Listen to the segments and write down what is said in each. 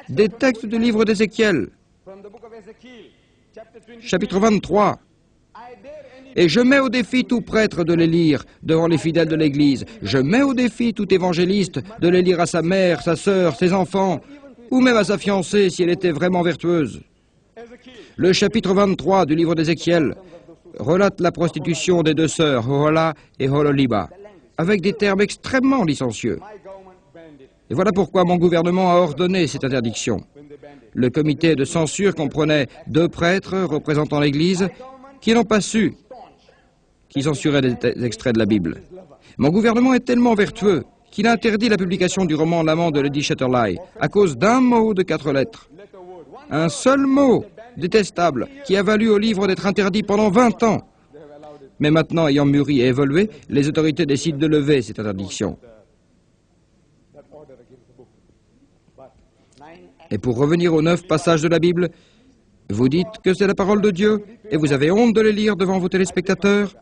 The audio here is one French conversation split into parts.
Des textes du livre d'Ézéchiel, chapitre 23. Et je mets au défi tout prêtre de les lire devant les fidèles de l'Église. Je mets au défi tout évangéliste de les lire à sa mère, sa sœur, ses enfants, ou même à sa fiancée si elle était vraiment vertueuse. Le chapitre 23 du livre d'Ézéchiel relate la prostitution des deux sœurs, Ohola et Hololiba, avec des termes extrêmement licencieux. Et voilà pourquoi mon gouvernement a ordonné cette interdiction. Le comité de censure comprenait 2 prêtres représentant l'Église qui n'ont pas su qui censuraient des extraits de la Bible. Mon gouvernement est tellement vertueux qu'il a interdit la publication du roman L'amant de Lady Chatterley à cause d'un mot de 4 lettres. Un seul mot détestable qui a valu au livre d'être interdit pendant 20 ans. Mais maintenant, ayant mûri et évolué, les autorités décident de lever cette interdiction. Et pour revenir aux 9 passages de la Bible, vous dites que c'est la parole de Dieu et vous avez honte de les lire devant vos téléspectateurs.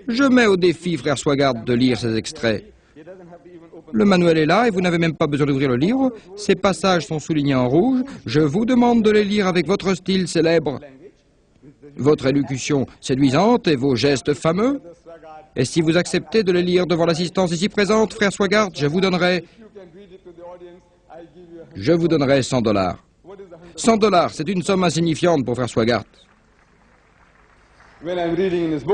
Je mets au défi, frère Swagart, de lire ces extraits. Le manuel est là et vous n'avez même pas besoin d'ouvrir le livre. Ces passages sont soulignés en rouge. Je vous demande de les lire avec votre style célèbre, votre élocution séduisante et vos gestes fameux. Et si vous acceptez de les lire devant l'assistance ici présente, frère Swagart, je vous donnerai $100. $100, c'est une somme insignifiante pour frère Swagart.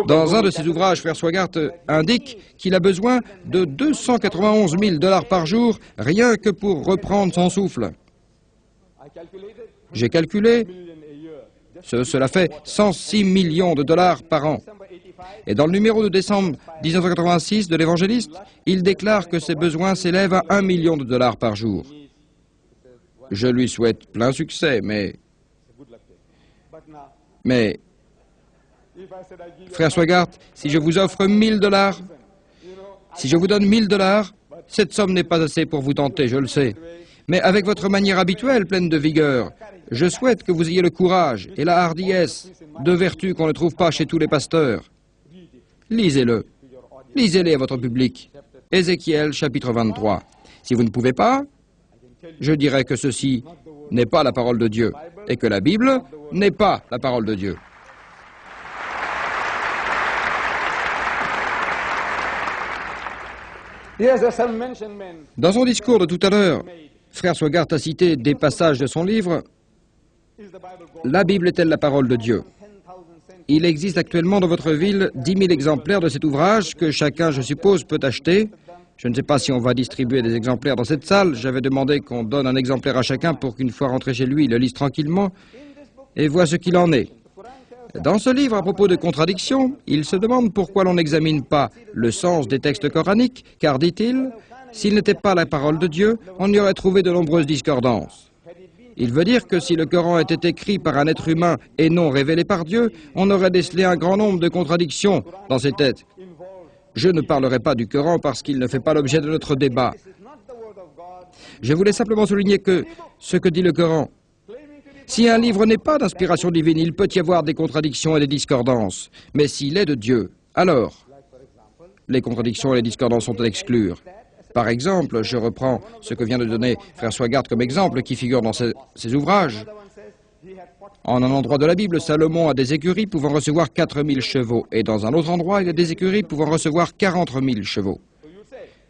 Dans un de ses ouvrages, frère Swagart indique qu'il a besoin de $291 000 par jour, rien que pour reprendre son souffle. J'ai calculé, cela fait 106 millions de dollars par an. Et dans le numéro de décembre 1986 de l'Évangéliste, il déclare que ses besoins s'élèvent à $1 million par jour. Je lui souhaite plein succès, mais frère Swagart, si je vous offre $1000, si je vous donne $1000, cette somme n'est pas assez pour vous tenter, je le sais. Mais avec votre manière habituelle, pleine de vigueur, je souhaite que vous ayez le courage et la hardiesse, 2 vertus qu'on ne trouve pas chez tous les pasteurs. Lisez-le. Lisez-les à votre public. Ézéchiel, chapitre 23. Si vous ne pouvez pas, je dirais que ceci n'est pas la parole de Dieu et que la Bible n'est pas la parole de Dieu. Dans son discours de tout à l'heure, frère Swagart a cité des passages de son livre « La Bible est-elle la parole de Dieu ?» Il existe actuellement dans votre ville 10 000 exemplaires de cet ouvrage que chacun, je suppose, peut acheter. Je ne sais pas si on va distribuer des exemplaires dans cette salle. J'avais demandé qu'on donne un exemplaire à chacun pour qu'une fois rentré chez lui, il le lise tranquillement et voit ce qu'il en est. Dans ce livre, à propos de contradictions, il se demande pourquoi l'on n'examine pas le sens des textes coraniques, car, dit-il, s'il n'était pas la parole de Dieu, on y aurait trouvé de nombreuses discordances. Il veut dire que si le Coran était écrit par un être humain et non révélé par Dieu, on aurait décelé un grand nombre de contradictions dans ces textes. Je ne parlerai pas du Coran parce qu'il ne fait pas l'objet de notre débat. Je voulais simplement souligner que ce que dit le Coran, si un livre n'est pas d'inspiration divine, il peut y avoir des contradictions et des discordances. Mais s'il est de Dieu, alors les contradictions et les discordances sont à exclure. Par exemple, je reprends ce que vient de donner frère Swagart comme exemple qui figure dans ses ouvrages. En un endroit de la Bible, Salomon a des écuries pouvant recevoir 4000 chevaux. Et dans un autre endroit, il y a des écuries pouvant recevoir 40 000 chevaux.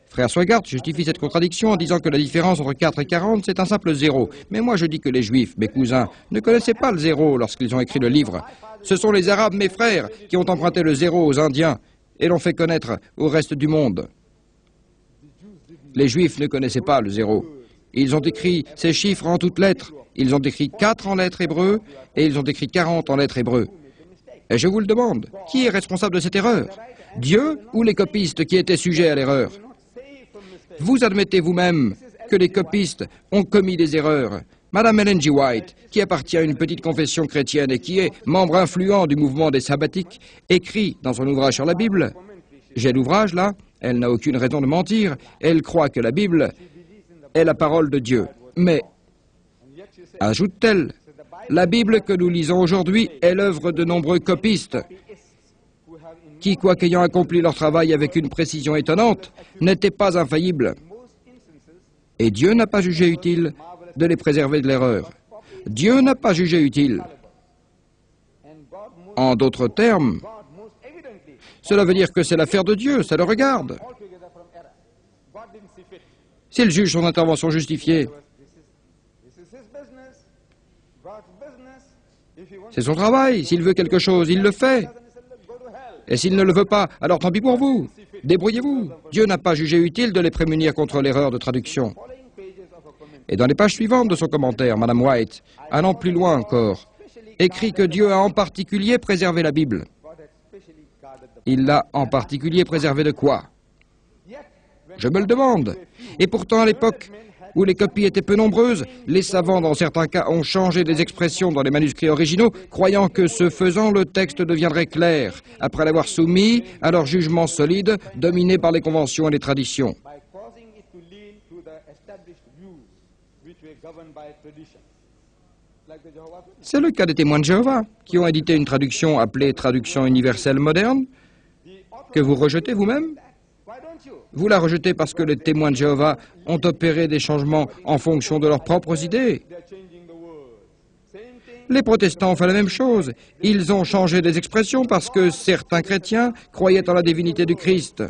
Frère Swagart justifie cette contradiction en disant que la différence entre 4 et 40, c'est un simple zéro. Mais moi, je dis que les Juifs, mes cousins, ne connaissaient pas le zéro lorsqu'ils ont écrit le livre. Ce sont les Arabes, mes frères, qui ont emprunté le zéro aux Indiens et l'ont fait connaître au reste du monde. Les Juifs ne connaissaient pas le zéro. Ils ont écrit ces chiffres en toutes lettres. Ils ont écrit 4 en lettres hébreux et ils ont écrit 40 en lettres hébreux. Et je vous le demande, qui est responsable de cette erreur? Dieu ou les copistes qui étaient sujets à l'erreur? Vous admettez vous-même que les copistes ont commis des erreurs. Madame Ellen G. White, qui appartient à une petite confession chrétienne et qui est membre influent du mouvement des sabbatiques, écrit dans son ouvrage sur la Bible, j'ai l'ouvrage là, elle n'a aucune raison de mentir, elle croit que la Bible est la parole de Dieu. Mais, ajoute-t-elle, la Bible que nous lisons aujourd'hui est l'œuvre de nombreux copistes qui, quoiqu'ayant accompli leur travail avec une précision étonnante, n'étaient pas infaillibles. Et Dieu n'a pas jugé utile de les préserver de l'erreur. Dieu n'a pas jugé utile. En d'autres termes, cela veut dire que c'est l'affaire de Dieu, ça le regarde. S'il juge son intervention justifiée, c'est son travail. S'il veut quelque chose, il le fait. Et s'il ne le veut pas, alors tant pis pour vous. Débrouillez-vous. Dieu n'a pas jugé utile de les prémunir contre l'erreur de traduction. Et dans les pages suivantes de son commentaire, Madame White, allant plus loin encore, écrit que Dieu a en particulier préservé la Bible. Il l'a en particulier préservé de quoi? Je me le demande. Et pourtant, à l'époque où les copies étaient peu nombreuses, les savants, dans certains cas, ont changé des expressions dans les manuscrits originaux, croyant que, ce faisant, le texte deviendrait clair, après l'avoir soumis à leur jugement solide, dominé par les conventions et les traditions. C'est le cas des témoins de Jéhovah, qui ont édité une traduction appelée Traduction universelle moderne, que vous rejetez vous-même. Vous la rejetez parce que les témoins de Jéhovah ont opéré des changements en fonction de leurs propres idées. Les protestants ont fait la même chose. Ils ont changé des expressions parce que certains chrétiens croyaient en la divinité du Christ.